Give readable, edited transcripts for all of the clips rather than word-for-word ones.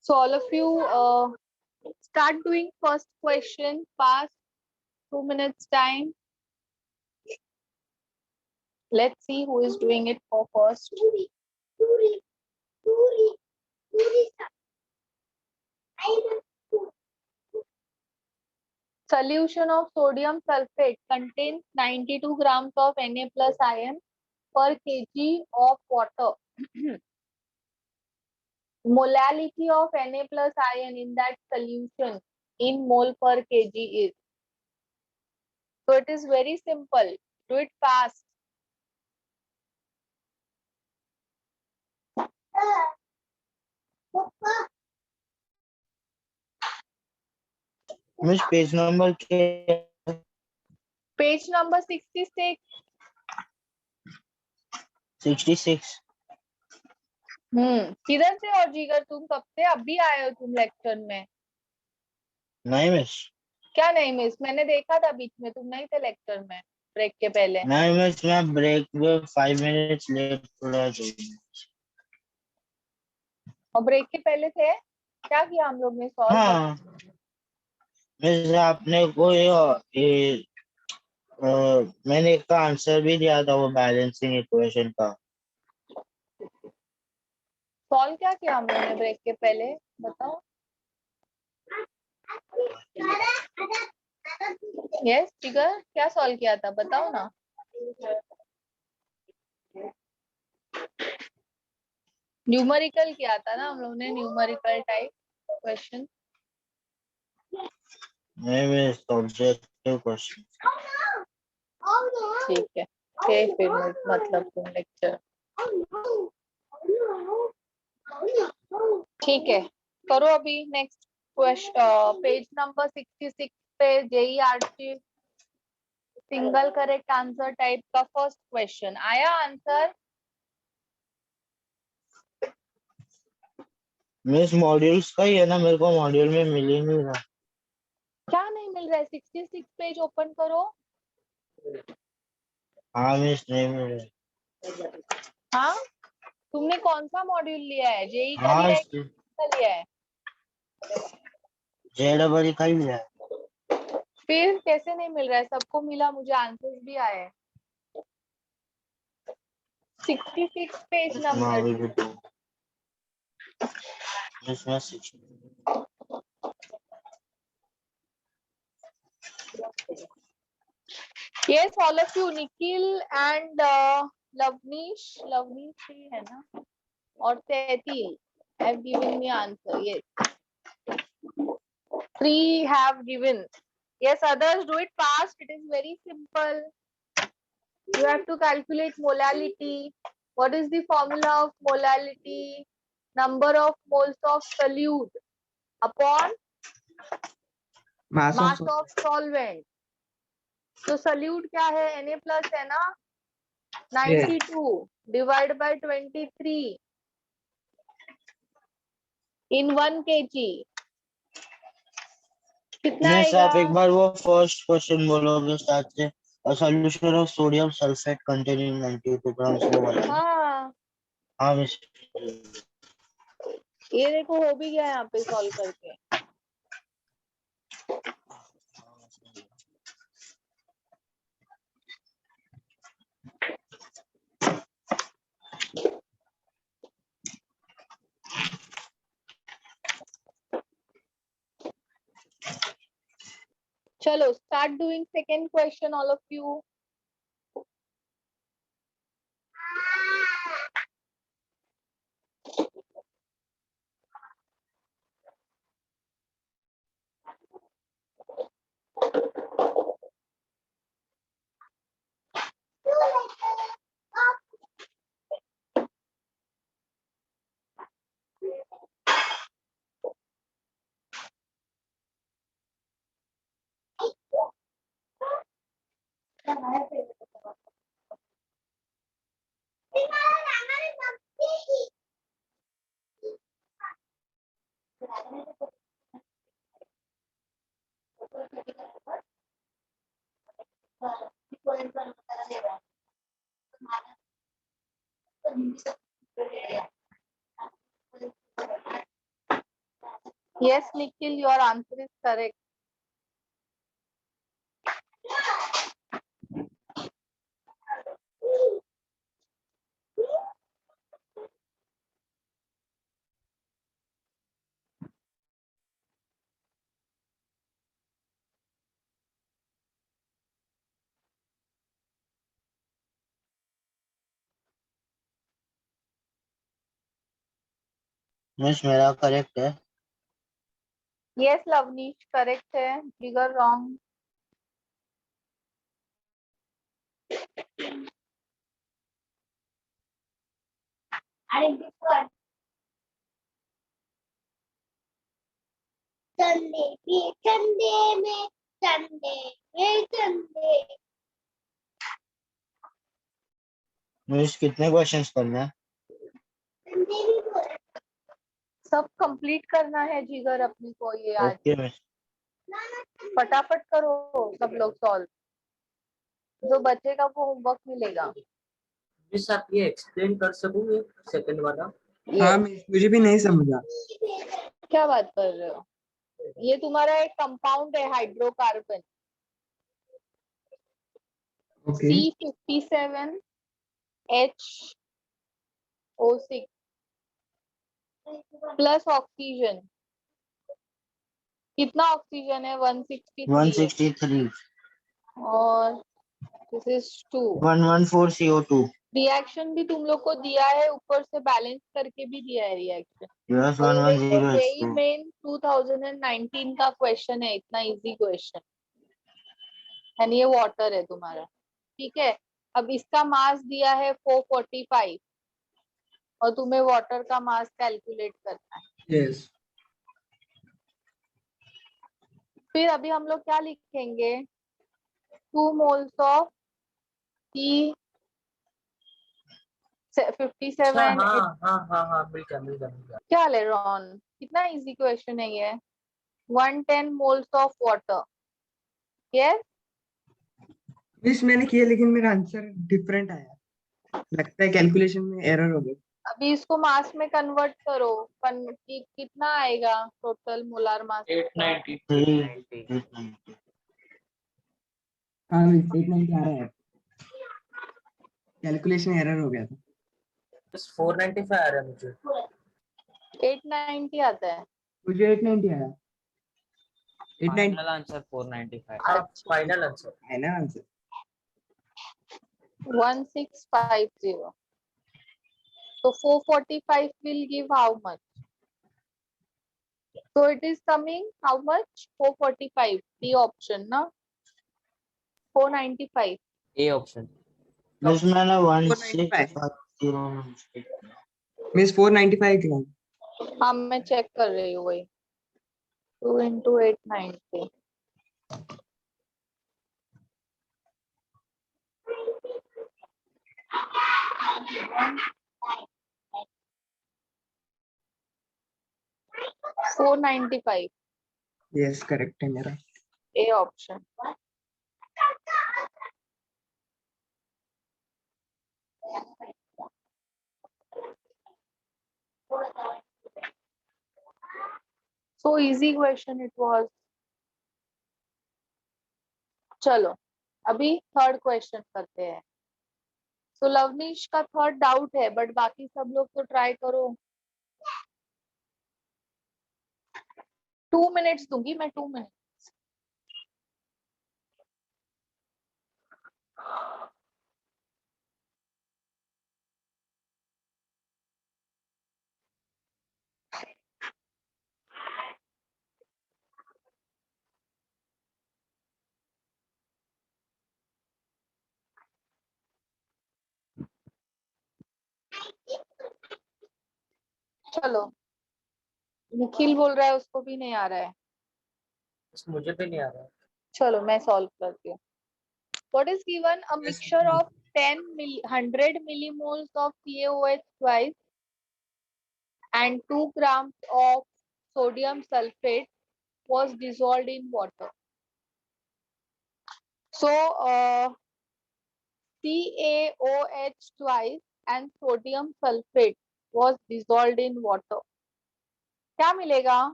So all of you start doing first question. Past 2 minutes time. Let's see who is doing it for first. Solution of sodium sulfate contains 92 grams of Na plus ion per kg of water. Molality of Na plus ion in that solution in mole per kg is. So it is very simple. Do it fast. Miss page number क्या? Page number 66. 66. किधर से और जीगर तुम कब से अभी आए हो तुम लेक्चर में? नहीं मिस. क्या नहीं मिस? मैंने देखा था बीच में तुम नहीं थे लेक्चर में ब्रेक के पहले. नहीं मिस, मैं ब्रेक में 5 मिनट्स लेट पड़ा था. और ब्रेक के पहले थे क्या किया हम लोग ने सॉल्व? हाँ मिस, आपने को मैंने इसका आंसर भी दिया था वो बैलेंसिंग इक्वेशन का. सॉल्व क्या किया हम लोग ने ब्रेक के पहले बताओ. यस जिगर क्या सॉल्व किया था बताओ ना. न्यूमेरिकल किया था ना हम लोग ने, न्यूमेरिकल टाइप क्वेश्चन. नहीं मिस, ऑब्जेक्टिव क्वेश्चन. ठीक है फिर मतलब तुम लेक्चर. ठीक है करो अभी नेक्स्ट क्वेश्चन. पेज नंबर 66 पे JERT single correct answer type का फर्स्ट क्वेश्चन आया. आंसर मिस मॉड्यूल्स का ही है ना, मेरे को मॉड्यूल में मिल ही नहीं रहा. क्या नहीं मिल रहा है? 66 पेज ओपन करो. हाँ मिस, नहीं मिल रहा. हाँ तुमने कौन सा मॉड्यूल लिया है? जेई का हाँ लिया है का लिया है? JEE का ही है. फिर कैसे नहीं मिल रहा है? सबको मिला, मुझे आंसर्स भी आए. 66 page number. Yes, all of you, Nikhil and Lavnish ही है ना, और Tetil have given me answer. Yes, 3 have given. Yes, others do it fast. It is very simple. You have to calculate molality. What is the formula of molality? Number of moles of solute upon mass of solvent. तो salute क्या है? Na plus है ना, 92 divide by 23 in 1 kg. कितना miss आएगा? आप एक बार वो फर्स्ट क्वेश्चन बोलोगे स्टार्ट से. A solution of sodium sulfate containing 92 grams वो वाला. हाँ हाँ मिस. ये देखो हो भी गया यहाँ पे सॉल्व करके. चलो start doing second question all of you. Yes, Nikhil, your answer is correct. Miss मेरा करेक्ट है। Yes, Lavnish, correct है. Bigger wrong. मिस कितने क्वेश्चंस करने हैं? सब कंप्लीट करना है जिगर अपनी को ये आज. Okay miss. फटाफट करो सब लोग सॉल्व. जो बचेगा वो होमवर्क मिलेगा. मिस आप ये एक्सप्लेन कर सकोगे सेकंड वाला? हाँ मिस, मुझे भी नहीं समझा। क्या बात कर रहे हो? ये तुम्हारा एक कंपाउंड है hydrocarbon okay C57H O6 plus oxygen. कितना ऑक्सीजन है? 163 है. 163 और दिस इज 2. 114 CO2 रिएक्शन भी तुम लोग को दिया है, ऊपर से बैलेंस करके भी दिया है रिएक्शन. प्लस और ये 110 जेई H2 मेन 2019 का क्वेश्चन है. इतना इजी क्वेश्चन. एंड ये वाटर है तुम्हारा. ठीक है. अब इसका मास दिया है 445 और तुम्हें वाटर का मास कैलकुलेट करना है. यस फिर अभी हम लोग क्या लिखेंगे? 2 मोल्स ऑफ C57. हाँ मिल गया. क्या ले रॉन? कितना इजी क्वेश्चन है ये. 110 moles of water. Yes. Miss, मैंने किया लेकिन मेरा आंसर डिफरेंट आया। लगता है कैलकुलेशन में एरर हो गई। अभी इसको मास में कन्वर्ट करो. कितना आएगा टोटल मोलार मास? 890. 890 हाँ मिस, 890 आ रहा है। कैलकुलेशन एरर हो गया था। बस 495 आ रहा है मुझे. 890 आता है. मुझे 890 आया। 890 फाइनल आंसर 495. हाँ फाइनल आंसर. है ना answer. 1650. So 445 will give how much? So it is coming how much? 445. The option, na? 495. A option. Miss मैंने 495 1650 मिस 495 किया। हाँ मैं चेक कर रही हूँ वही. 2 into 890. $495. यस करेक्ट है मेरा। A option. So easy question it was. चलो अभी थर्ड क्वेश्चन करते हैं. सो लवनीश का थर्ड डाउट है बट बाकी सब लोग तो ट्राई करो. 2 मिनट्स दूंगी मैं. 2 मिनट. चलो. निखिल बोल रहा है उसको भी नहीं आ रहा है. बस मुझे भी नहीं आ रहा है. चलो मैं सॉल्व करती हूँ. What is given? A mixture of 100 millimoles of CaOH twice and 2 grams of sodium sulfate was dissolved in water. So CaOH twice and sodium sulfate was dissolved in water. क्या मिलेगा?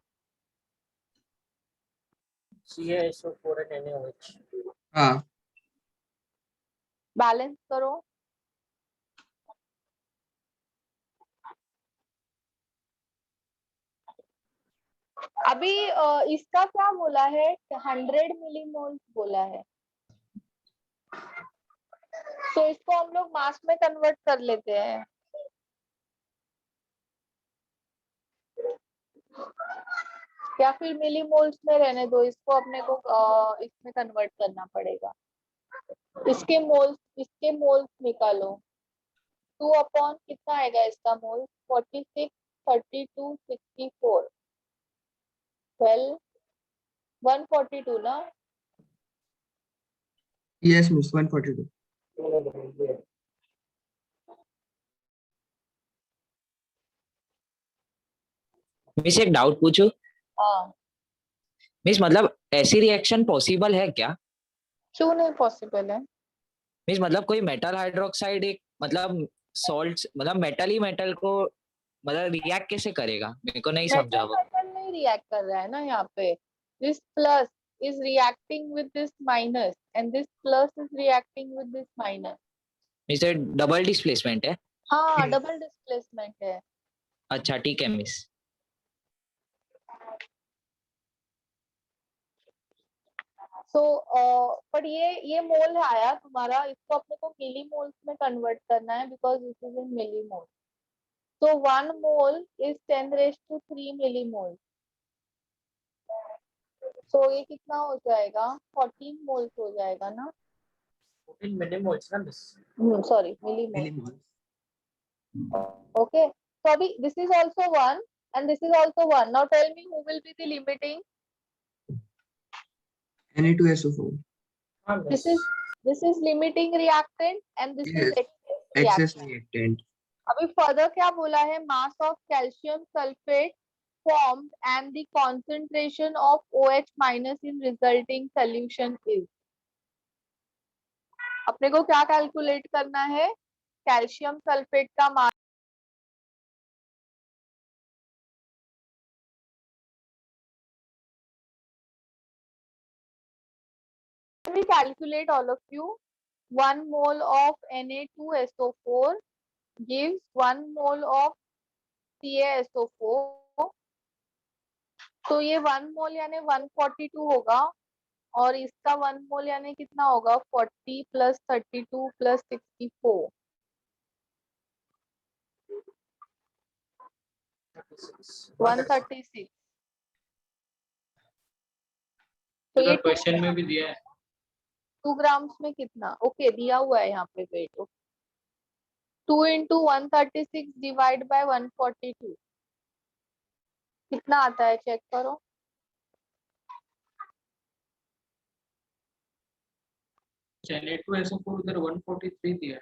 CaSO4 and NaOH. हाँ balance करो। अभी इसका क्या बोला है? 100 millimole बोला है, तो इसको हम लोग मास में कन्वर्ट कर लेते हैं। या फिर मिलीमोल्स में रहने दो इसको, अपने को इसमें कन्वर्ट करना पड़ेगा। इसके मोल्स निकालो। 2 अपॉन कितना आएगा इसका मोल? 46, 32, 64, 12, 142 ना। Yes miss 142। मिस एक डाउट पूछूं? हाँ, मिस मतलब ऐसी रिएक्शन पॉसिबल है क्या? क्यों नहीं पॉसिबल है? मिस मतलब कोई मेटल हाइड्रोक्साइड एक मतलब सॉल्ट मतलब मेटल ही मेटल को मतलब रिएक्ट कैसे करेगा? मेरे को नहीं समझा मेटल वो। मेटल नहीं रिएक्ट कर रहा है ना यहाँ पे। This plus is reacting with this minus and this plus is reacting with this minus. Miss ये डबल डिस्प्लेसमेंट है? हाँ, डबल डिस्प्लेसमेंट है। अच्छा ठीक है मिस। सो पर ये मोल आया तुम्हारा, इसको अपने को मिली मोल्स में कन्वर्ट करना है because this is in millimole. So 1 mole is 10⁻³ millimole. So ये कितना हो जाएगा? 14 moles हो जाएगा ना? 14 millimoles ना miss? Sorry, millimole. Millimole. Okay. So अभी this is also 1 and this is also 1. Now tell me who will be the limiting? Na2SO4। हाँ This miss. is limiting reactant and this is Yes. excess excess reactant. Reactant. अभी further क्या बोला है? Mass of calcium sulfate formed and the concentration of OH minus in resulting solution is. अपने को क्या calculate करना है? कैल्शियम सल्फेट का मास। We calculate all of you. 1 mole of Na2SO4 gives 1 mole of CaSO4. तो ये 1 मोल यानी 142 होगा और इसका 1 मोल यानी कितना होगा? 40 प्लस 32 प्लस 64, 136। तो ये क्वेश्चन में भी दिया है। 2 ग्राम्स में कितना? ओके दिया हुआ है यहाँ पे वेट। 2 into 136 डिवाइड बाय 142 कितना आता है? चेक करो। Na2SO4 उधर 143 दिया है।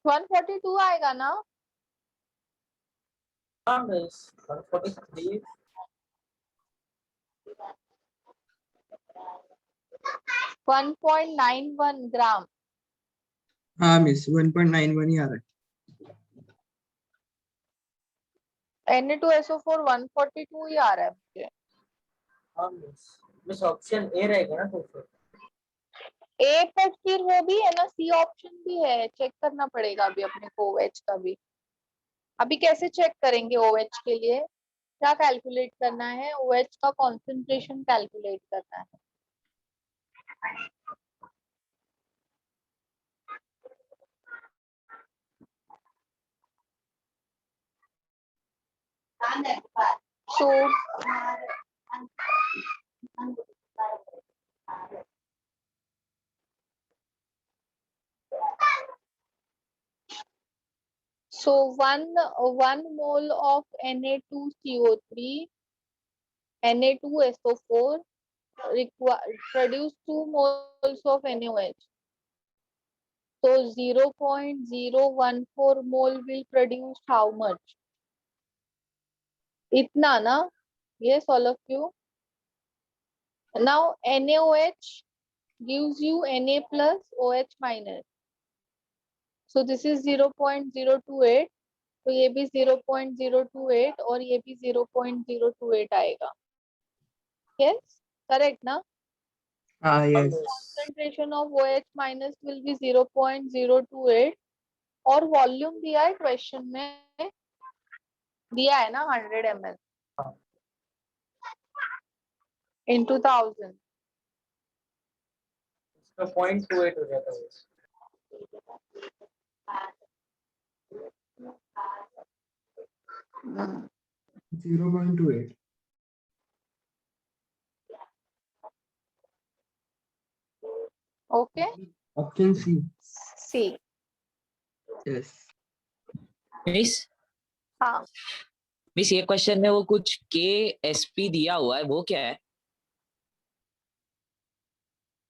142 आएगा ना? हाँ miss 143। 1.91 ग्राम। हाँ मिस 1.91 ही आ रहा है। Na2SO4 142 ही आ रहा है मुझे। हाँ मिस ऑप्शन ए रहेगा ना तो फिर। ए पर फिर वो भी है ना, सी ऑप्शन भी है, चेक करना पड़ेगा अभी अपने को OH का भी। अभी कैसे चेक करेंगे OH के लिए? क्या कैलकुलेट करना है? OH का कॉन्सेंट्रेशन कैलकुलेट करना है। So one mole of Na2CO3, Na2SO4 produce 2 moles of NaOH. So 0.014 mole will produce how much? इतना ना? Yes, all of you. Now NaOH gives you Na plus OH minus. So this is 0.028. तो ये भी 0.028 और ये भी 0.028 आएगा. Yes, correct ना? हाँ yes. Concentration of OH minus will be 0.028 और वॉल्यूम दिया है क्वेश्चन में, दिया है ना 100 ml into 1000. इसका 0.28 हो जाता है. 0.28. Okay, Option C. C. Yes. Miss हाँ, मिस ये क्वेश्चन में वो कुछ के एस पी दिया हुआ है, वो क्या है?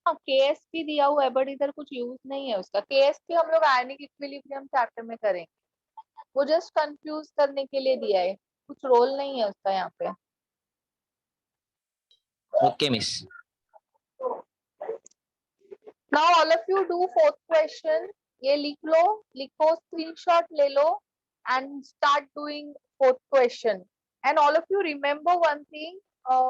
हाँ KSP दिया हुआ है बट इधर कुछ यूज नहीं है उसका. KSP हम लोग आयनिक इक्विलिब्रियम चैप्टर में करेंगे. वो जस्ट कंफ्यूज करने के लिए दिया है, कुछ रोल नहीं है उसका यहाँ पे. Okay miss. Now all of you do fourth question. ये लिखो स्क्रीनशॉट ले लो and start doing fourth question. And all of you remember one thing,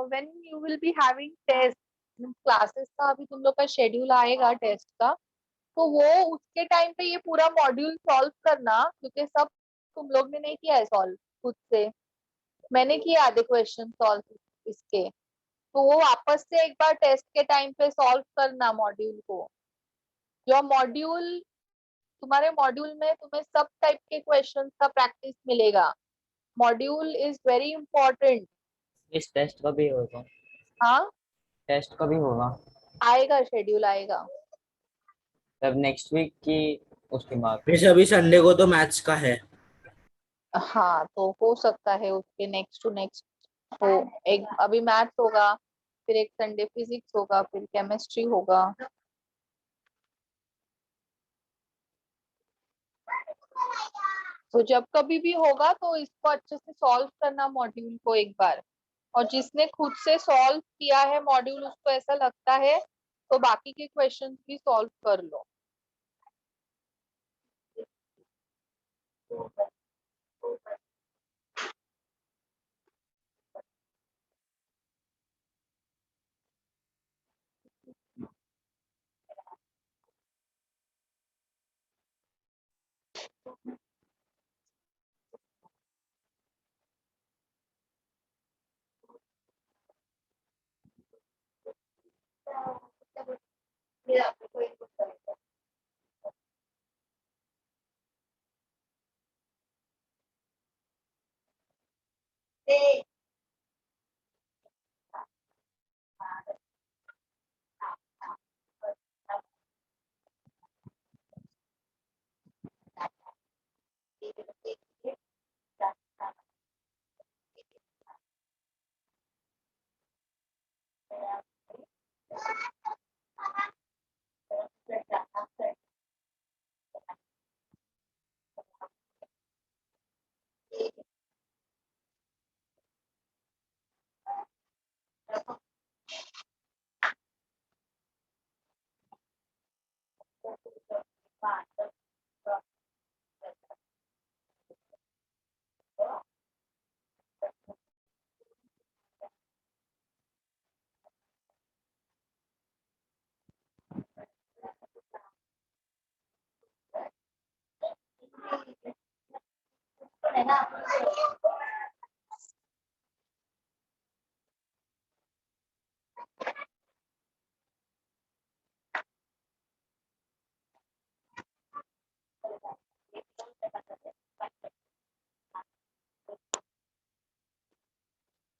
when you will be having test classes का अभी तुम लोग का शेड्यूल आएगा टेस्ट का, तो वो उसके टाइम पे ये पूरा मॉड्यूल सॉल्व करना, क्योंकि सब तुम लोग ने नहीं किया है सॉल्व खुद से. मैंने किया आधे क्वेश्चन सॉल्व इसके, तो वो वापस से एक बार टेस्ट के टाइम पे सॉल्व करना मॉड्यूल को. योर मॉड्यूल, तुम्हारे मॉड्यूल में तुम्हें सब टाइप के क्वेश्चंस का प्रैक्टिस मिलेगा. Module is very important. इस टेस्ट का भी होगा. हाँ, टेस्ट का भी होगा. आएगा शेड्यूल आएगा. तब नेक्स्ट वीक की उसके बाद. मिस अभी संडे को तो मैथ्स का है. हाँ, तो हो सकता है उसके नेक्स्ट टू नेक्स्ट हो. एक अभी मैथ्स होगा, फिर एक संडे फिजिक्स होगा, फिर केमिस्ट्री होगा. तो जब कभी भी होगा तो इसको अच्छे से सॉल्व करना मॉड्यूल को एक बार. और जिसने खुद से सॉल्व किया है मॉड्यूल, उसको ऐसा लगता है तो बाकी के क्वेश्चंस भी सॉल्व कर लो.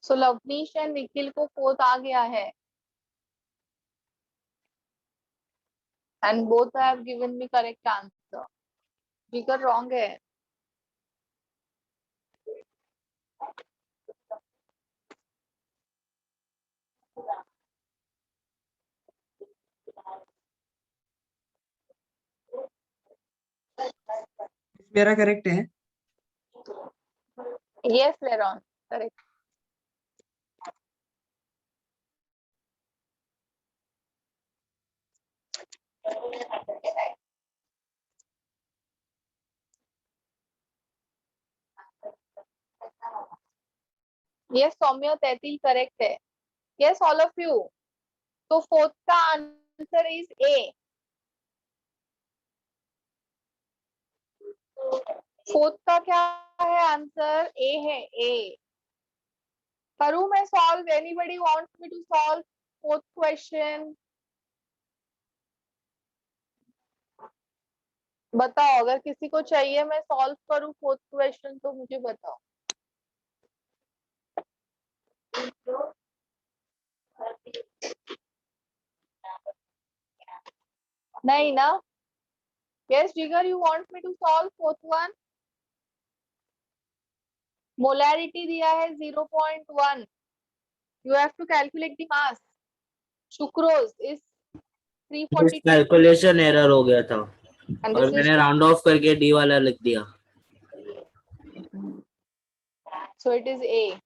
सो लवनीश एंड निखिल को फोर्थ आ गया है. And both have given me correct answer. Jigar wrong है. मेरा करेक्ट है. Yes Leron, correct. Yes Saumya 33 correct है. Yes all of you. तो फोर्थ का आंसर इज ए. फोर्थ का क्या है आंसर? ए है. ए. करूं मैं solve? Anybody wants me to solve fourth question? बताओ, अगर किसी को चाहिए मैं सॉल्व करूं फोर्थ क्वेश्चन तो मुझे बताओ. नहीं ना? Yes Jigar, you want me to solve fourth one? Molarity दिया है 0.1. You have to calculate the mass. Sucrose is 342 calculation error हो गया था and और this is मैंने राउंड ऑफ करके डी वाला लिख दिया. so it is A.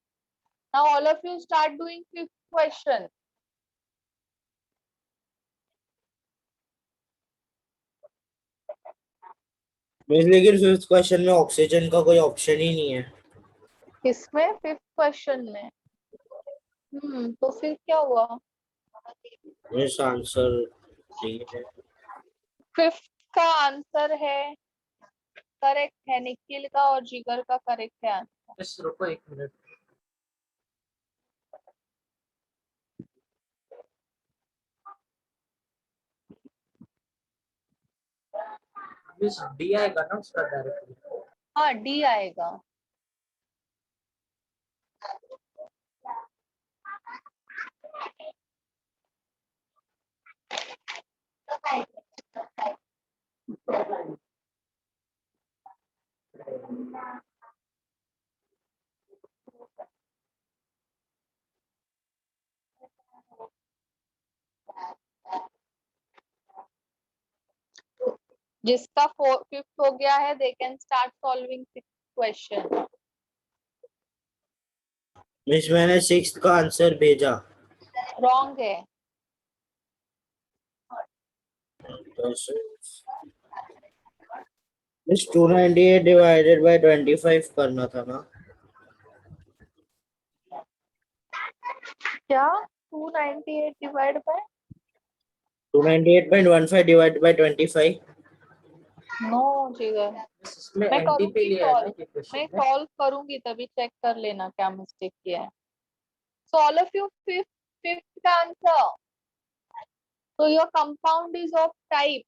Now all of you start doing fifth question. लेकिन फिफ्थ क्वेश्चन में ऑक्सीजन का कोई ऑप्शन ही नहीं है. किसमें? फिफ्थ क्वेश्चन में. तो फिर क्या हुआ? इस आंसर नहीं है. फिफ्थ का आंसर है करेक्ट है. निखिल का और जिगर का करेक्ट है आंसर. बस रुको 1 मिनट. बस डी आएगा ना उसका डायरेक्टली. हाँ डी आएगा. जिसका फिफ्थ हो गया है they can start solving sixth question. Miss मैंने सिक्स्थ का आंसर भेजा. रॉन्ग है. मिस 298 डिवाइडेड बाय 25 करना था ना. क्या? 298 divide by 298.15 divided by 25. No Jigar. इसमें मैं एनटीपी करूंगी लिया है ना सॉल्व. ये मैं क्वेश्चन में. सॉल्व करूंगी तभी चेक कर लेना क्या मिस्टेक किया है. So all of you fifth answer. So your compound is of type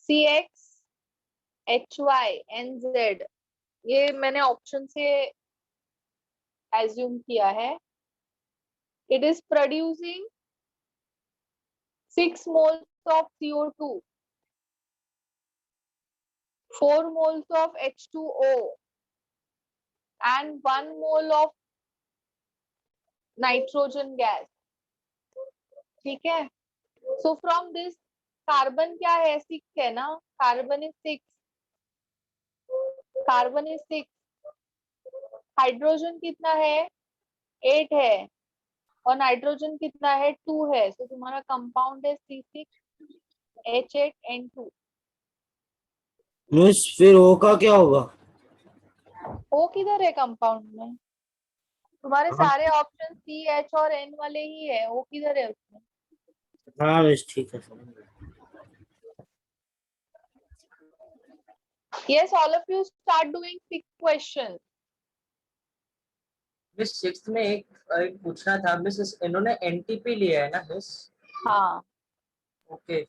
CX HY NZ. ये मैंने ऑप्शन से एज्यूम किया है. It is producing 6 moles of CO2, 4 moles of H2O and 1 mole of nitrogen gas. ठीक है. So from this carbon क्या है? 6 है ना. Carbon is 6. Carbon is 6. Hydrogen कितना है? 8 है. और नाइट्रोजन कितना है? 2 है. तो तुम्हारा कंपाउंड है C6H8N2. मिस फिर ओ का क्या होगा? O किधर है कंपाउंड में? तुम्हारे हाँ सारे ऑप्शन C H और N वाले ही है. O किधर है उसमें? हाँ मिस ठीक है. Yes, all of you start doing 6 questions. Miss sixth में एक पूछना था मिस. इन्होंने एनटीपी लिया है ना मिस. हाँ. ओके.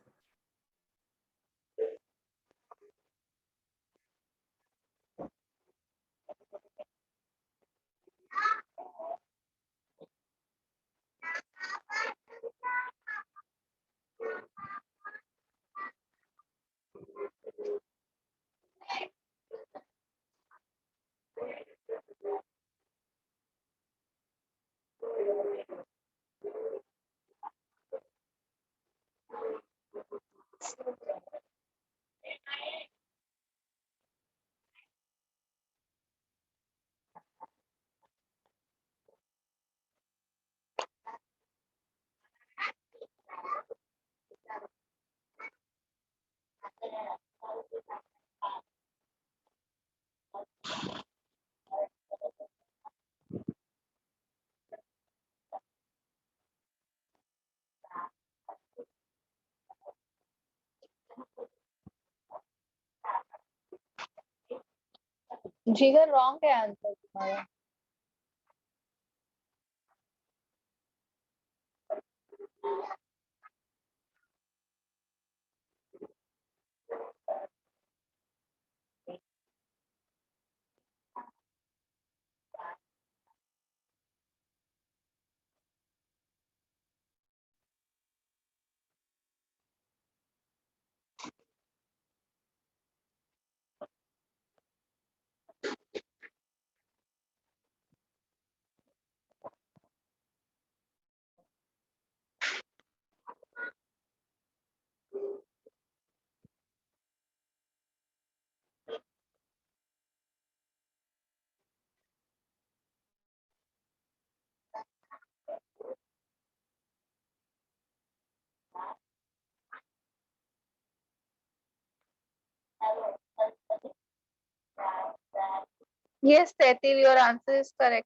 जिगर रॉन्ग है आंसर तुम्हारा। Yes, Tetil, your answer is correct.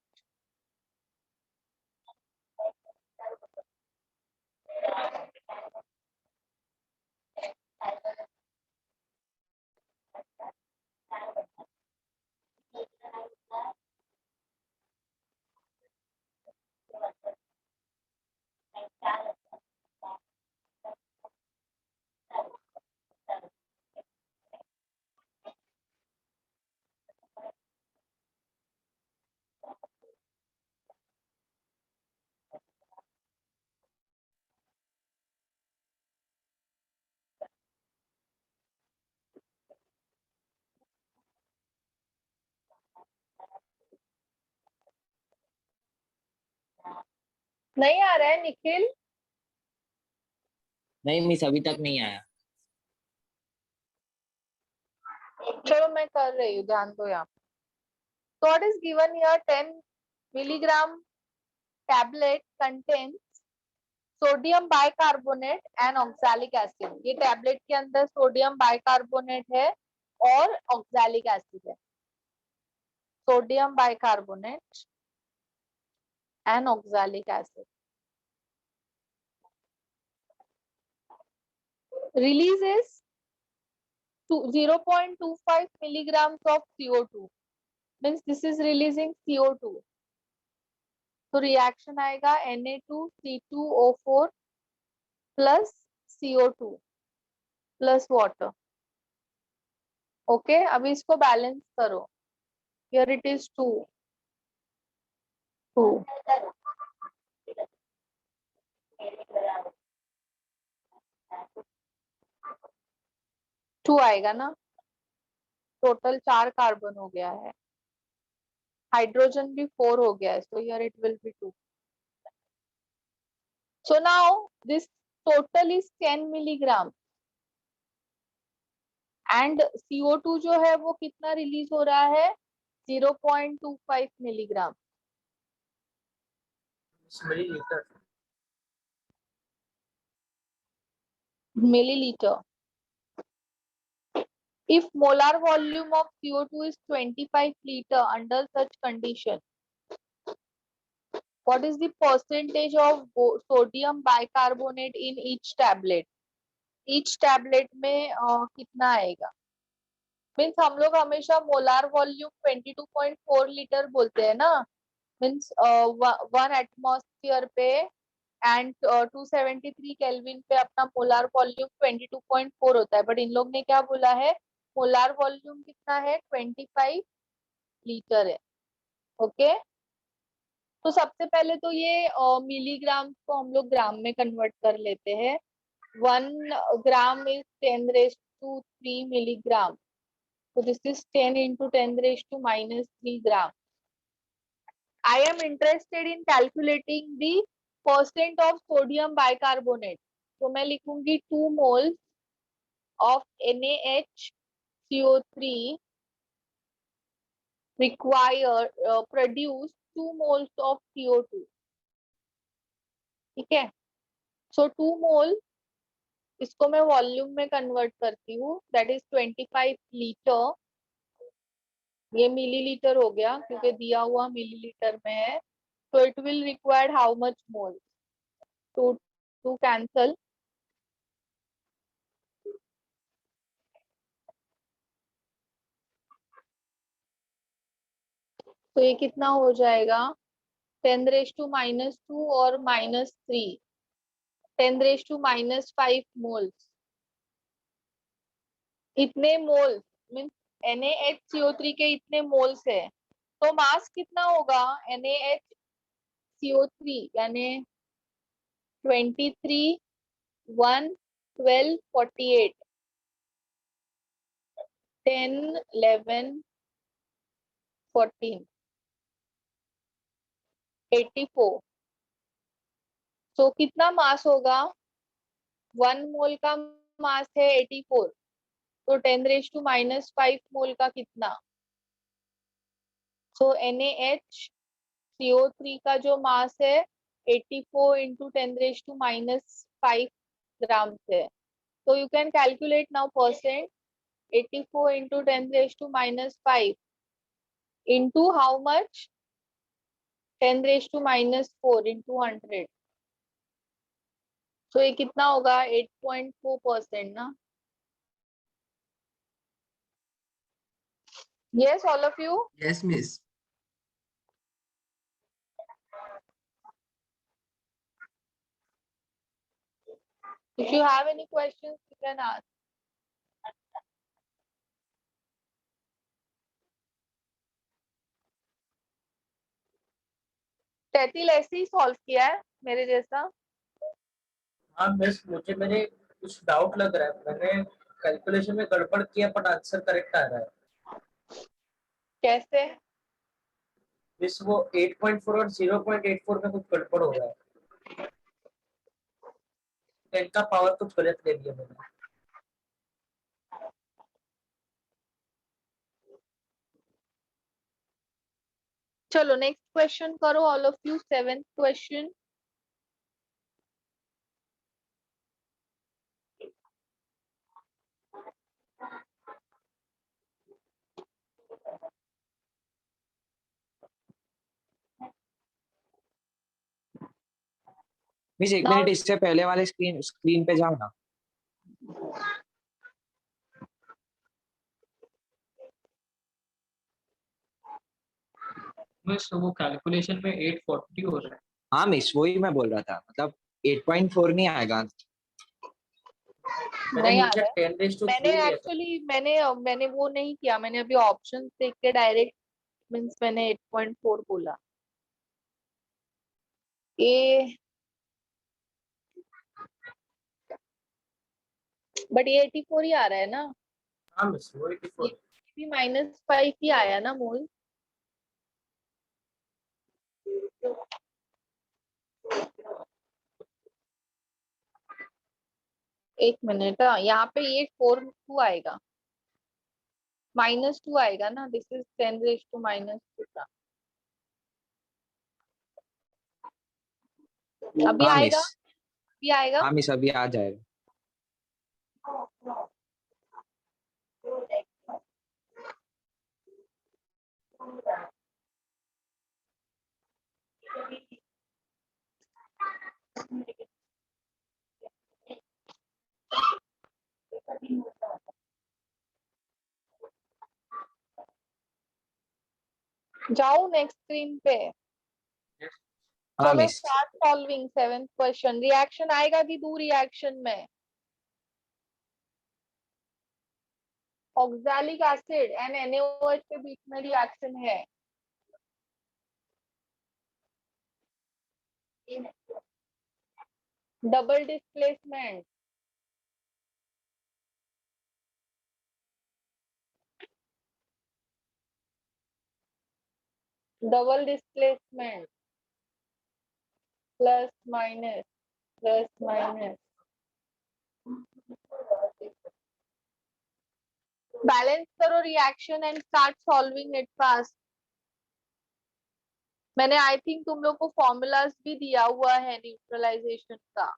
नहीं आ रहा है निखिल? नहीं मिस, अभी तक नहीं आया। चलो मैं कर रही हूँ, ध्यान दो यहाँ। So what is given here? 10 milligram tablet contains sodium bicarbonate and oxalic acid. ये टैबलेट के अंदर सोडियम बाइकार्बोनेट है और ऑक्सैलिक एसिड है। Sodium bicarbonate and oxalic acid. Release is 0.25 milligrams of CO2. Means this is releasing CO2. तो reaction आएगा Na2C2O4 plus CO2 plus water. Okay, अभी इसको बैलेंस करो। Here it is 2 आएगा ना। टोटल 4 कार्बन हो गया है, हाइड्रोजन भी 4 हो गया है, so here it will be 2. So now this total is 10 milligram and CO2 जो है वो कितना रिलीज हो रहा है? 0.25 milligram millilitre. milliliter. If molar volume of CO2 is 25 liter under such condition, what is the percentage of sodium bicarbonate in each tablet? Each tablet में कितना आएगा? मीन्स हम लोग हमेशा मोलार वॉल्यूम 22.4 लीटर बोलते हैं ना। मीन्स 1 एटमॉस्फेयर पे एंड 273 केल्विन पे अपना मोलार वॉल्यूम 22.4 होता है, बट इन लोग ने क्या बोला है? मोलार वॉल्यूम कितना है? 25 लीटर है। ओके, तो सबसे पहले तो ये मिलीग्राम को हम लोग ग्राम में कन्वर्ट कर लेते हैं। 1 gram is 10⁻³ milligram, so this is 10 into 10⁻³ gram. I am interested in calculating the percent of sodium bicarbonate, तो मैं लिखूंगी 2 moles of NaHCO3 require produce 2 moles of CO2. ठीक है, so 2 mole इसको मैं वॉल्यूम में कन्वर्ट करती हूँ, दैट इज 25 लीटर। ये मिलीलीटर हो गया क्योंकि दिया हुआ मिलीलीटर में है, तो it will required how much mole? To cancel, तो ये कितना हो जाएगा 10⁻⁻² और -3 10⁻⁻5 मोल्स। इतने मोल्स मीन्स NaHCO3 के इतने मोल्स है, तो मास कितना होगा NaHCO3 यानी 23 1 12 48 10 11 14 84। तो कितना मास होगा 1 मोल का मास है 84, तो 10⁻⁻5 मोल का कितना। सो NaHCO3 का जो मास है 84 इंटू 10⁻⁻5 ग्राम है। तो you can calculate now percent 84 into 10⁻⁻5 into how much 10⁻⁻4 into 100। तो ये कितना होगा 8.4% ना। Yes, all of you. Yes, miss. If you have any questions, you can ask. तैतिल ऐसे ही सॉल्व किया है मेरे जैसा। हाँ मिस, मुझे मेरे कुछ डाउट लग रहा है, मैंने कैलकुलेशन में गड़बड़ किया पर आंसर करेक्ट आ रहा है। कैसे? मिस वो 8.4 और 0.84 में कुछ गड़बड़ हो रहा है, 10 का पावर कुछ गलत ले लिया मैंने। चलो नेक्स्ट क्वेश्चन करो all of you. 7th question. Miss एक Now मिनट, इससे पहले वाले स्क्रीन स्क्रीन पे जाओ ना। मिस वो कैलकुलेशन में 840 हो रहा है। हाँ मिस, वही मैं बोल रहा था, मतलब 8.4 नहीं आएगा। मैंने नहीं आ नीचे रहा है। 10⁻³ मैंने लिया था। एक्चुअली मैंने वो नहीं किया, मैंने अभी ऑप्शन देख के डायरेक्ट मींस मैंने 8.4 बोला। ये बट ये 84 ही आ रहा है ना। हाँ मिस वो 84। ये भी -5 ही आया ना मोल। एक मिनट, यहाँ पे 842 आएगा, -2 आएगा ना। This is 10⁻²। अभी हाँ आएगा, मिस, अभी आएगा। हाँ मिस अभी आ जाएगा। जाओ नेक्स्ट स्क्रीन पे। हाँ चलो miss. Start solving 7th question. Reaction आएगा कि दो रिएक्शन में ऑक्सैलिक एसिड एंड NaOH के बीच में रिएक्शन है। Double displacement, double displacement, plus minus plus minus. Balance करो reaction and start solving it fast. मैंने आई थिंक तुम लोग को फॉर्मूलाज भी दिया हुआ है न्यूट्रलाइजेशन का।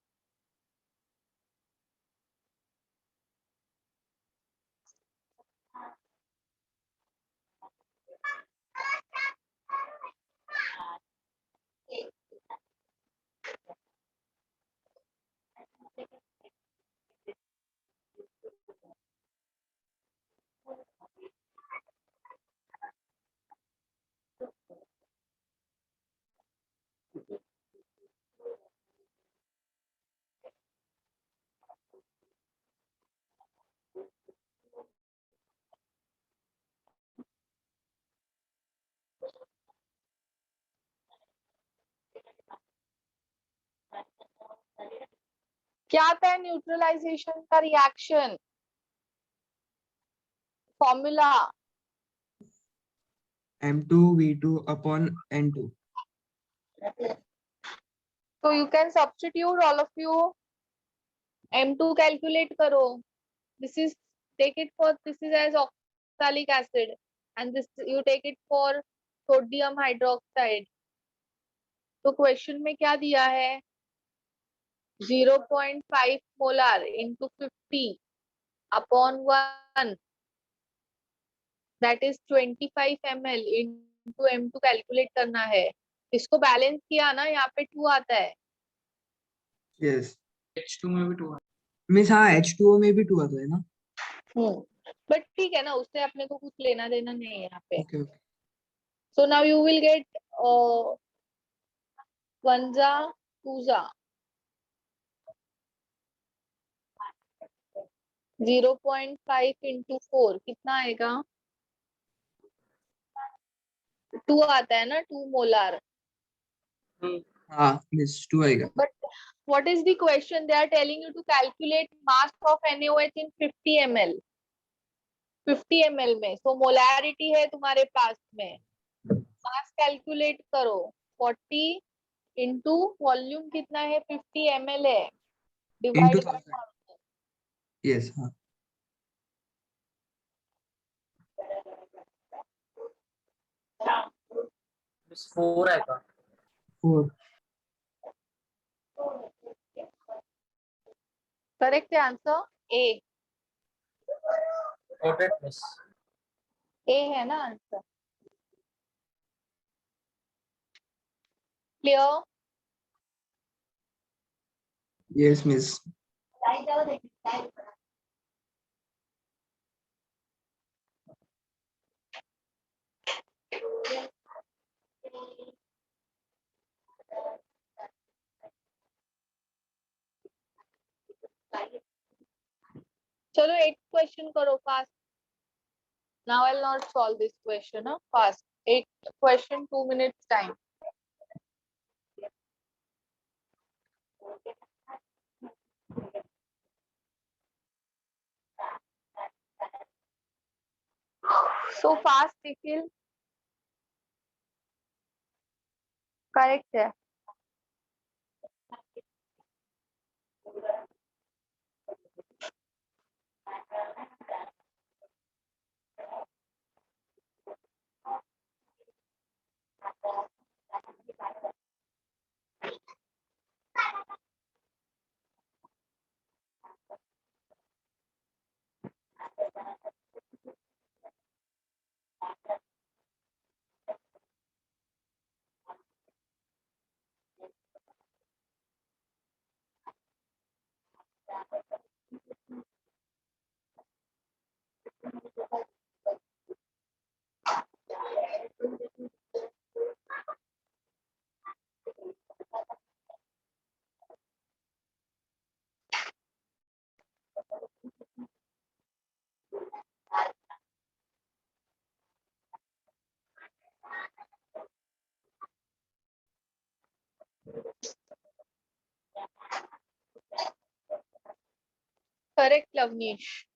क्या आता है न्यूट्रलाइजेशन का reaction formula? M2V2 upon N2. So you can substitute, all of you. M2 calculate करो. This is, take it for, this is as oxalic acid and this you take it for sodium hydroxide. तो question में क्या दिया है? 0.5 molar into 50 upon 1, that is 25 ml into M2 calculate करना है. इसको balance किया ना, यहाँ पे 2 आता है. Yes. H2 में भी 2 है. Miss हाँ H2O में भी 2 आता है ना? बट ठीक है ना, उससे अपने को कुछ लेना देना नहीं है यहाँ पे. Okay, okay. So now you will get 1 2 0.5 into 4 कितना आएगा? 2 आता है ना, 2 मोलार. हाँ Miss 2 आएगा. But what is the question? They are telling you to calculate mass of NaOH in 50 ml. 50 ml में, so molarity है तुम्हारे पास में. मास कैलकुलेट करो. 40 into वॉल्यूम कितना है? 50 ml है. Into divide by 1000. Yes हाँ. Miss 4 आएगा. 4. Correct answer A. Noted, miss. ए है ना आंसर. क्लियर? Yes Miss. चलो 8 क्वेश्चन करो fast. Now I'll not solve this question, huh? Fast. 8 question, 2 minutes time. So fast, Nikhil. Correct है. Correct, Lavnish.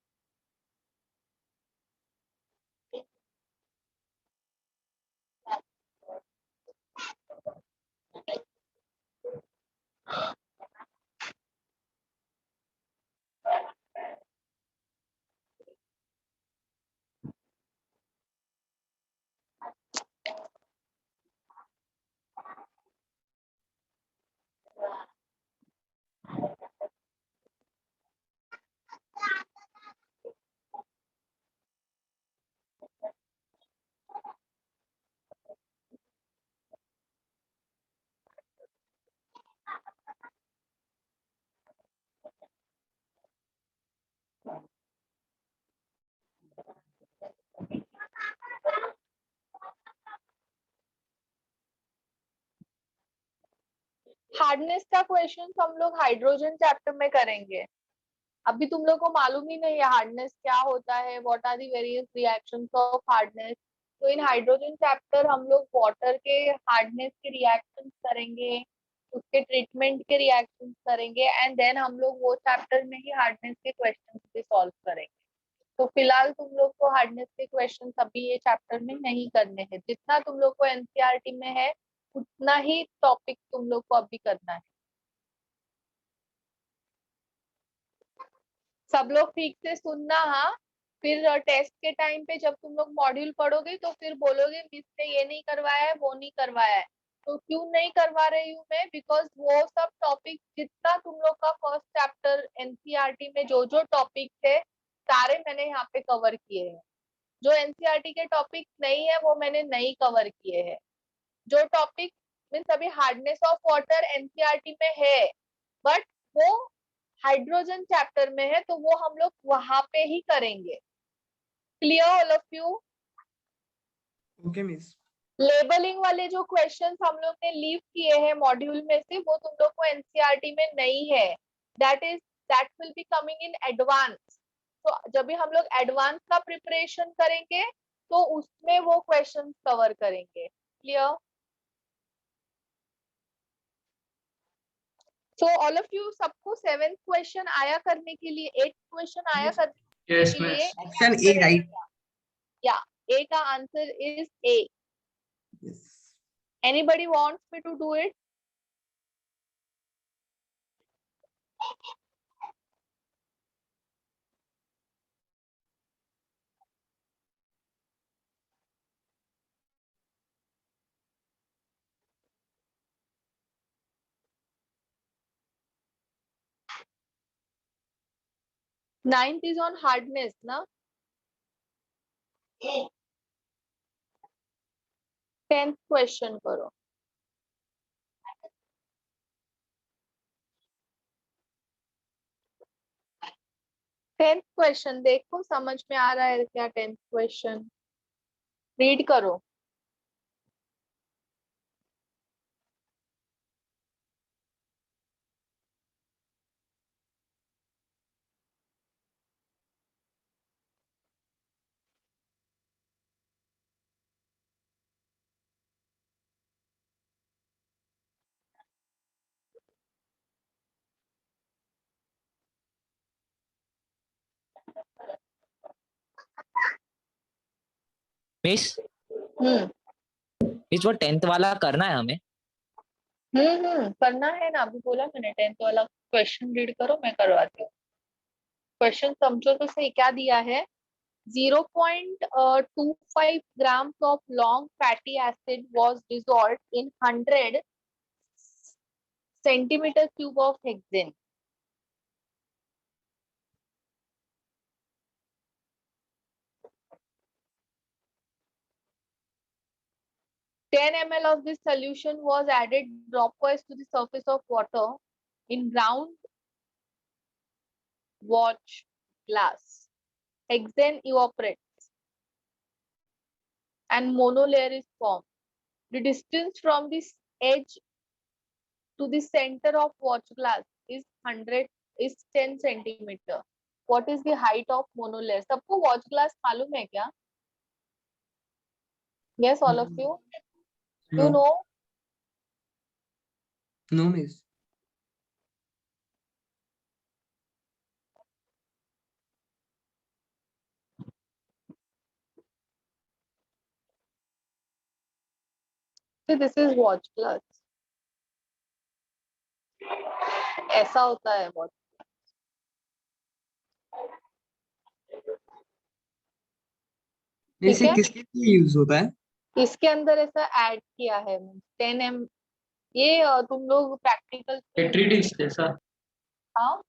Hardness का question हम लोग hydrogen chapter में करेंगे. अभी तुम लोग को मालूम ही नहीं है हार्डनेस क्या होता है. What are the various reactions of hardness. तो इन हाइड्रोजन चैप्टर हम लोग वाटर के हार्डनेस के रिएक्शंस करेंगे. उसके ट्रीटमेंट के रिएक्शन करेंगे एंड देन हम लोग वो चैप्टर में ही हार्डनेस के क्वेश्चन भी सॉल्व करेंगे। तो फिलहाल तुम लोग को हार्डनेस के क्वेश्चन अभी ये चैप्टर में नहीं करने हैं। जितना तुम लोग को एनसीईआरटी में है उतना ही टॉपिक तुम लोग को अभी करना है। सब लोग ठीक से सुनना। हाँ, फिर टेस्ट के टाइम पे जब तुम लोग मॉड्यूल पढ़ोगे तो फिर बोलोगे मिस ने ये नहीं करवाया है, वो नहीं करवाया है। तो क्यों नहीं करवा रही हूँ मैं? बिकॉज वो सब टॉपिक जितना तुम लोग का फर्स्ट चैप्टर एनसीईआरटी में जो जो टॉपिक थे सारे मैंने यहाँ पे कवर किए हैं। जो एनसीईआरटी के टॉपिक नहीं है वो मैंने नहीं कवर किए हैं। जो टॉपिक मीन्स अभी हार्डनेस ऑफ वाटर एनसीईआरटी में है बट वो हाइड्रोजन चैप्टर में है तो वो हम लोग वहां पे ही करेंगे। Clear all of you? Okay miss. Labelling वाले जो क्वेश्चंस हम लोग ने लीव किए हैं मॉड्यूल में से वो तुम लोग को एनसीईआरटी में नहीं है। That will be coming in advance. तो जब भी हम लोग एडवांस का प्रिपरेशन करेंगे तो उसमें वो क्वेश्चंस कवर करेंगे। Clear? So all of you सबको 7th क्वेश्चन आया करने के लिए 8th क्वेश्चन आया करने यस के लिए ऑप्शन ए राइट। या ए का answer is A. Yes. Anybody wants me to do it? Ninth is on hardness, na? 10th question करो। 10th क्वेश्चन देखो समझ में आ रहा है क्या? 10th क्वेश्चन रीड करो। मिस हम्म वो 10th वाला करना है हमें? करना है ना। अभी बोला मैंने 10th वाला क्वेश्चन रीड करो, मैं करवाती हूँ। क्वेश्चन समझो तो सही। क्या दिया है? 0.25 grams of long fatty acid was dissolved in 100 centimeter cube of hexane. Ten ml of this solution was added dropwise to the surface of water in ground watch glass. Hexane evaporates and monolayer is formed. The distance from this edge to the center of watch glass is 10 centimeter. What is the height of monolayer? सबको watch glass मालूम है क्या? Yes, all of you. You know? No miss. See, this is watch glass. ऐसा होता है watch। इसे है? किसके लिए यूज होता है? इसके अंदर ऐसा ऐड किया है 10 m। ये तुम लोग प्रैक्टिकल पेट्री डिश जैसा। हाँ,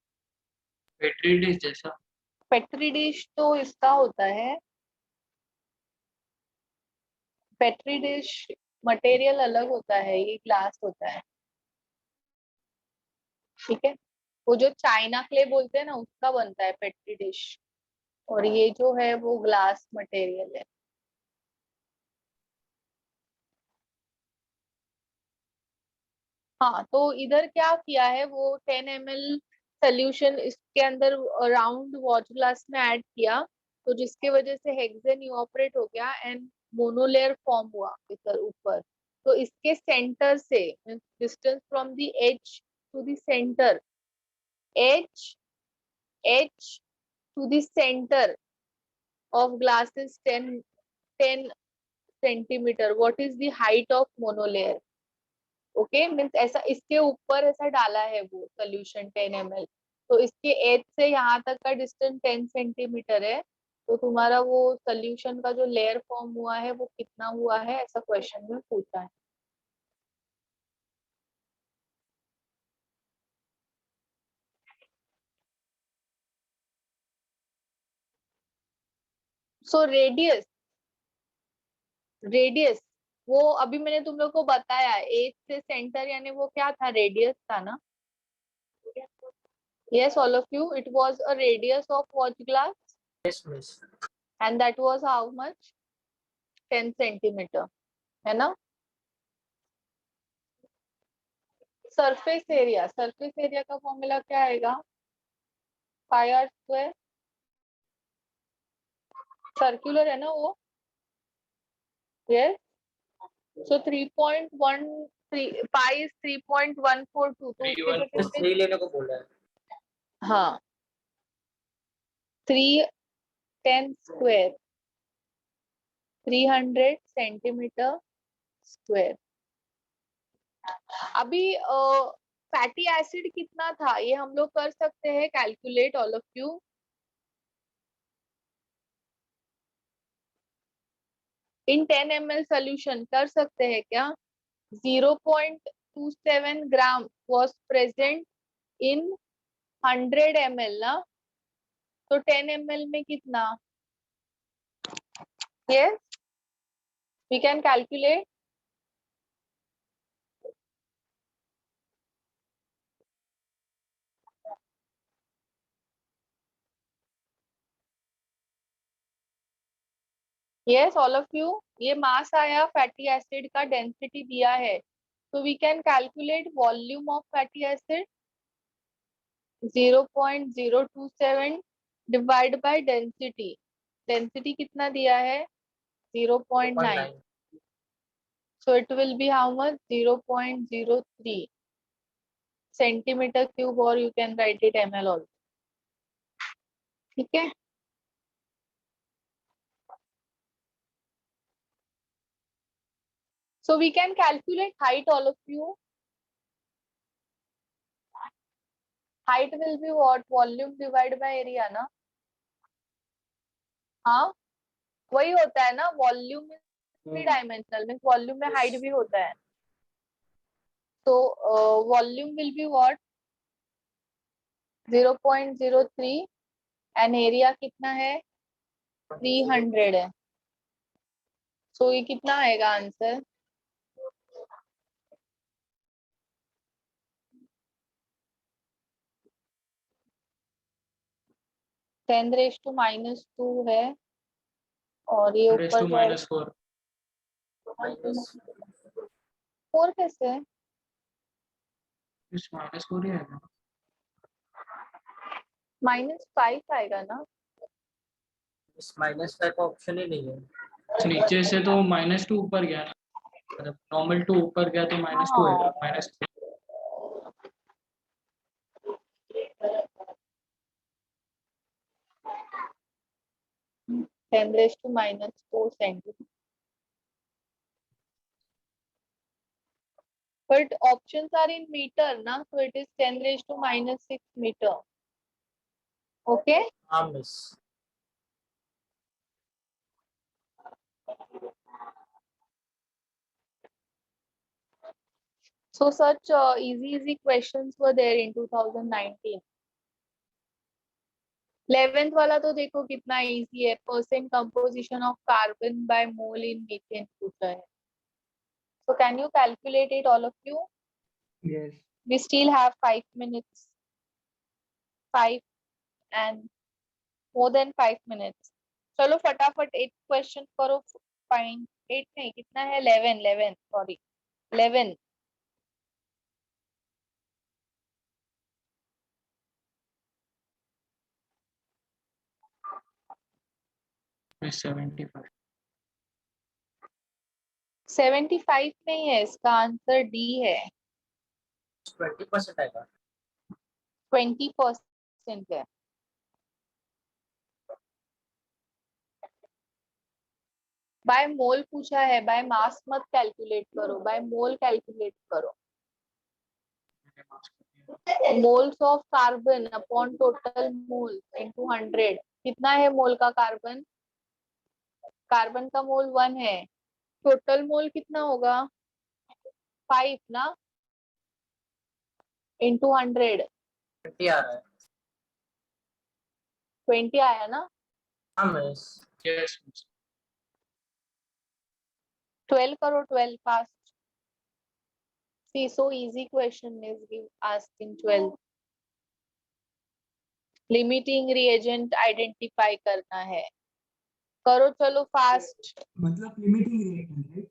पेट्री डिश जैसा। पेट्री डिश तो इसका होता है। पेट्री डिश मटेरियल अलग होता है, ये ग्लास होता है। ठीक है, वो जो चाइना क्ले बोलते हैं ना उसका बनता है पेट्री डिश, और ये जो है वो ग्लास मटेरियल है। हाँ, तो इधर क्या किया है, वो 10 ml सोल्यूशन इसके अंदर राउंड वॉच ग्लास में ऐड किया, तो जिसके वजह से हेक्सेन इवापोरेट हो गया एंड मोनोलेयर फॉर्म हुआ इधर ऊपर। तो इसके सेंटर से distance from the edge to the centre, H to the centre of glass is 10 centimeter. What is the height of monolayer? Okay, means ऐसा इसके ऊपर ऐसा डाला है वो सोल्यूशन 10 ml, तो इसके एज से यहाँ तक का डिस्टेंस 10 सेंटीमीटर है, तो तुम्हारा वो सोल्यूशन का जो लेयर फॉर्म हुआ है वो कितना हुआ है, ऐसा क्वेश्चन में पूछा है. सो रेडियस वो अभी मैंने तुम लोग को बताया, एज से सेंटर यानी वो क्या था, रेडियस था ना. Yes, all of you, it was a radius of watch glass Yes, miss. and that was how much, 10 centimeter, है ना. सरफेस एरिया का फॉर्मूला क्या आएगा, पाई आर स्क्वायर, सर्कुलर है ना वो. यस, सो 3.13 पाई इज 3.142, तो उसके जगह बस पे 3 लेने को बोला है. हाँ 310 स्क्वायर, 300 सेंटीमीटर स्क्वायर. अभी फैटी एसिड कितना था ये हम लोग कर सकते हैं calculate, all of you. In 10 ml solution कर सकते हैं क्या. 0.27 ग्राम was present in 100 ml ना, तो 10 ml में कितना. yes, we can calculate. yes, all of you, ये मास आया, फैटी एसिड का डेंसिटी दिया है, तो we can calculate volume of fatty acid 0.027 divide by density. Density कितना दिया है, 0.9, 9. so it will be how much, 0.03 centimeter cube, or you can write it ml also. ठीक है. So we can calculate height, all of you. Height will be what, volume divided by area ना. हाँ वही होता है ना, volume three dimensional means volume में height भी होता है, तो volume will be what, 0.03 and area कितना है, 300 है. सो ये कितना आएगा आंसर, टेन रेज टू -2 है, और ये ऊपर जाएगा -4 4 कैसे है, -4 ही है ना. -5 आएगा ना. इस -5 का ऑप्शन ही नहीं है. नीचे से तो -2 ऊपर गया ना, मतलब नॉर्मल 2 ऊपर गया तो -2 है, -3. 10 raised to -4 centimeter. But options are in meter, na? So it is 10 raised to -6 meter. Okay? हाँ miss. So such easy questions were there in 2019. 11th वाला तो देखो कितना easy है, percent composition of carbon by mole in methane पूछा है. So can you calculate it, all of you? Yes. We still have 5 minutes. 5 and more than 5 minutes. चलो फटाफट 8 question करो. फाइन 8 नहीं, कितना है, 11 सॉरी 11. -75. 75 नहीं है, इसका आंसर डी है। 20% आएगा। 20% है। बाय मोल पूछा है, बाय मास मत कैलकुलेट करो, बाय मोल कैलकुलेट करो। Moles of carbon upon total mole into 100। कितना है मोल का कार्बन? कार्बन का मोल 1 है, टोटल मोल कितना होगा? 5 ना, इनटू 100। 20 आ रहा है। 20 आया ना? हाँ मिस। Yes. 12 करो, 12 fast. See, so easy question is asked in 12. Limiting reagent identify करना है, करो चलो फास्ट। मतलब लिमिटिंग रिएक्टेंट राइट?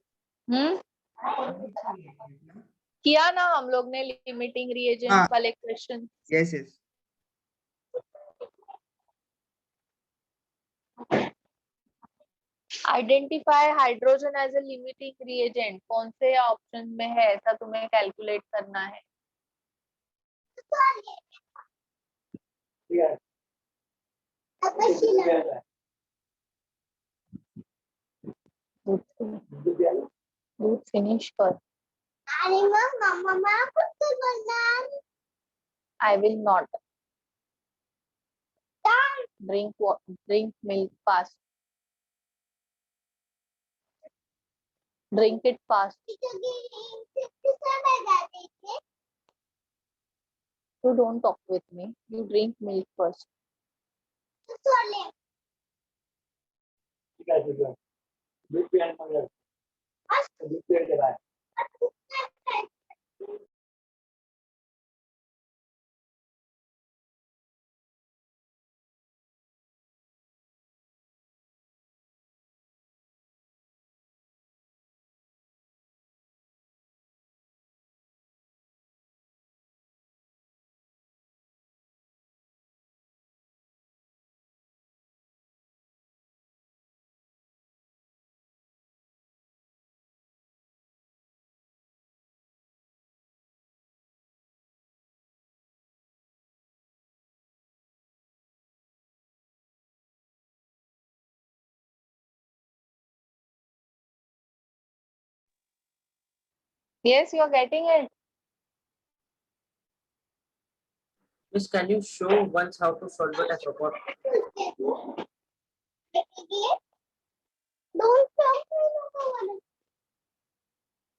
किया ना हम लोग ने लिमिटिंग रिएजेंट हाँ। वाले क्वेश्चन। Yes yes. Identify hydrogen as a limiting reagent, कौन से ऑप्शन में है ऐसा तुम्हें कैलकुलेट करना है। दूध फिनिश कर। I will not drink milk fast, drink it fast. You don't talk with me. You drink milk first. Yes, you are getting it. Miss, can you show once how to solve it? I forgot.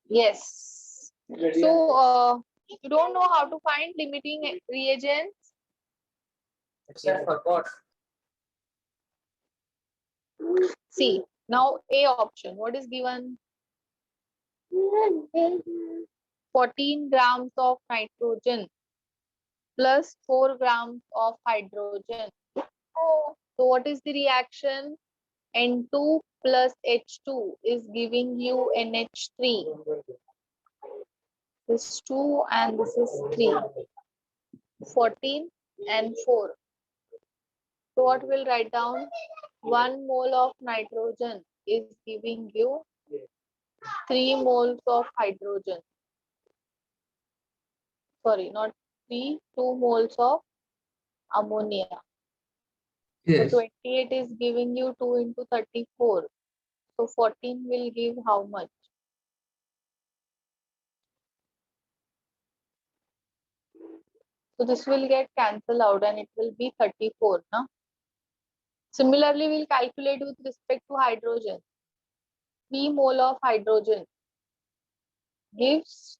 Yes. So, you don't know how to find limiting reagents? Actually, I forgot. See, now A option. What is given? 14 grams of nitrogen plus 4 grams of hydrogen. So what is the reaction? N2 plus H2 is giving you NH3. This is 2 and this is 3. 14 and 4. So what we'll write down? 1 mole of nitrogen is giving you 3 moles of hydrogen. Sorry, not 3, 2 moles of ammonia. Yes. So 28 is giving you 2 into 34. So 14 will give how much? So this will get cancelled out and it will be 34. No? Similarly, we'll calculate with respect to hydrogen. 3 mole of hydrogen gives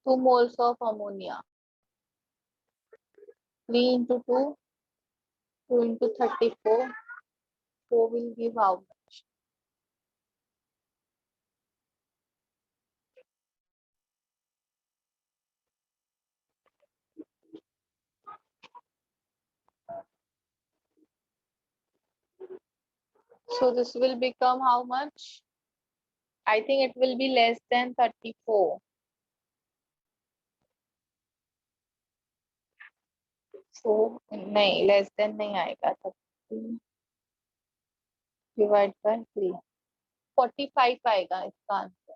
2 moles of ammonia. 3 into 2, 2 into 34. 4 will give how much? So this will become how much? I think it will be less than 34. So नहीं, less than नहीं आएगा, 30 divided by 3. 45 आएगा इसका answer.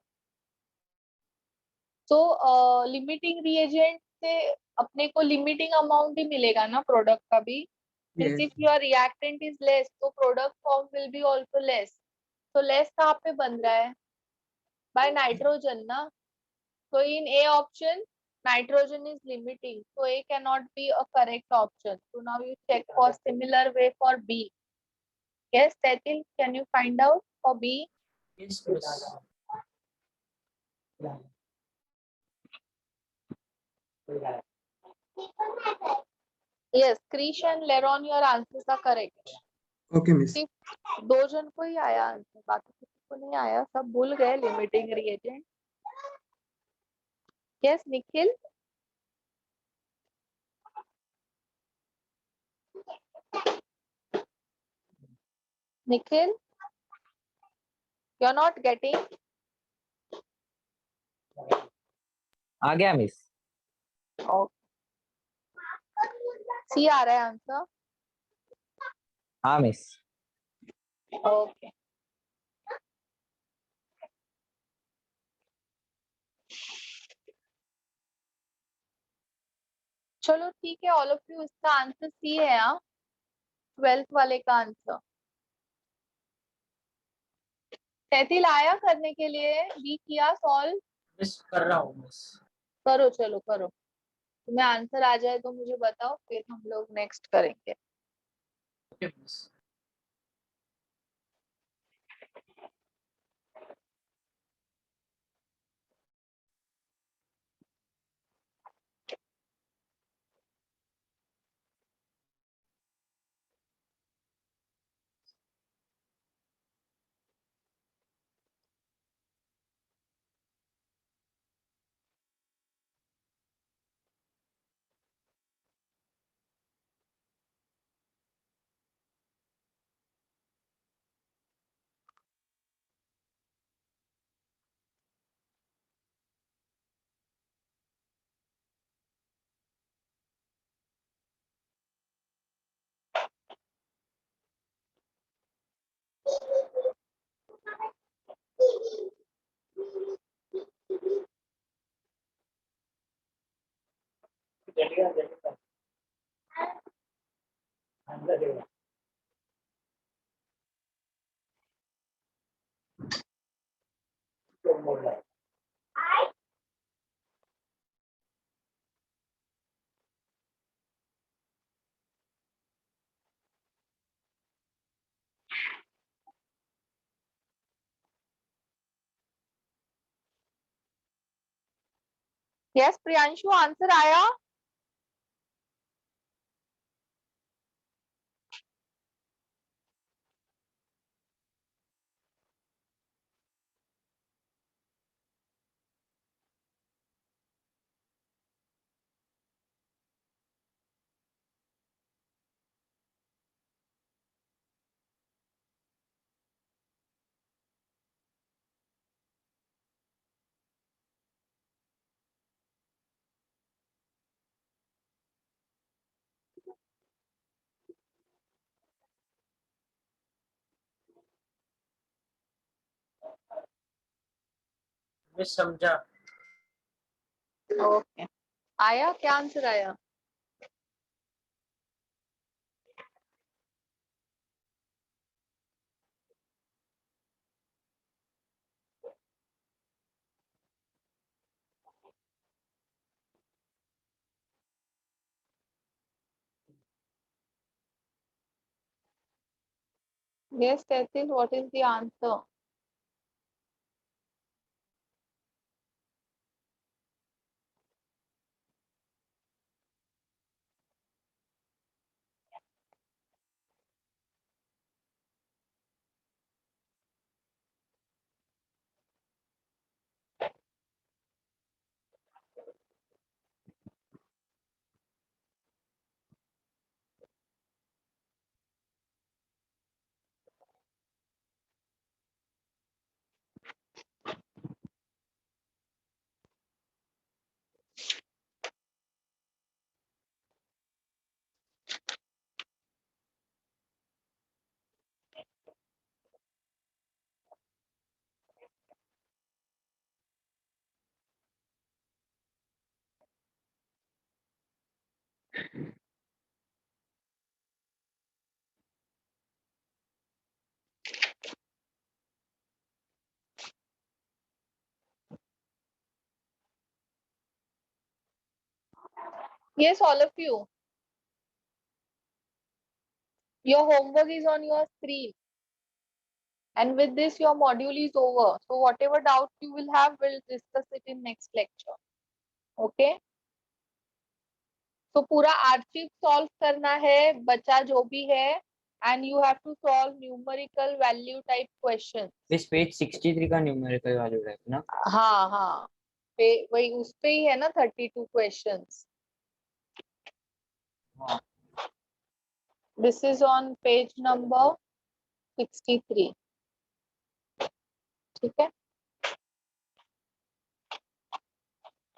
तो limiting reagent से अपने को limiting amount ही मिलेगा ना प्रोडक्ट का भी. Since Yes. if your reactant is less, तो product form will be also less. तो less कहाँ पे बन रहा है? By nitrogen ना. So in A option, nitrogen is limiting. So A cannot be a correct option. So now you check for similar way for B. Yes, Tatil, can you find out for B? Yes, miss. Yes, Krish and Leron, your answers are correct. Okay, miss. सिर्फ 2 जन को ही आया answer, बाकी किसी को नहीं आया, सब भूल गए limiting reagent. Yes Nikhil. Nikhil, you are not getting. आ गया मिस. सी आ रहा है आंसर. हाँ मिस. ओके. चलो ठीक है, ऑल ऑफ यू, इसका आंसर सी है. हाँ, 12th वाले का आंसर. तैतिल आया करने के लिए, बी किया सॉल्व. मिस कर रहा हूँ मिस. करो, चलो करो. तुम्हें आंसर आ जाए तो मुझे बताओ, फिर हम लोग नेक्स्ट करेंगे. Okay miss. Yes Priyanshu, answer आया. मिस समझा. ओके. आया क्या आंसर आया? Yes, Tesil, what is the answer? Yes, all of you. Your homework is on your screen. And with this, your module is over. So whatever doubts you will have, we'll discuss it in next lecture. Okay? So पूरा archive solve करना है, बचा जो भी है, and you have to solve numerical value type questions. इस page 63 का numerical value है ना? हाँ हाँ, वही उस पे ही है ना 32 questions. हाँ. This is on page number 63. ठीक है?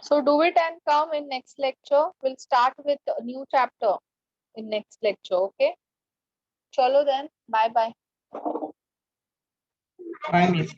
So do it and come in next lecture. We'll start with a new chapter in next lecture. Okay? Chalo then. Bye bye. Bye, miss.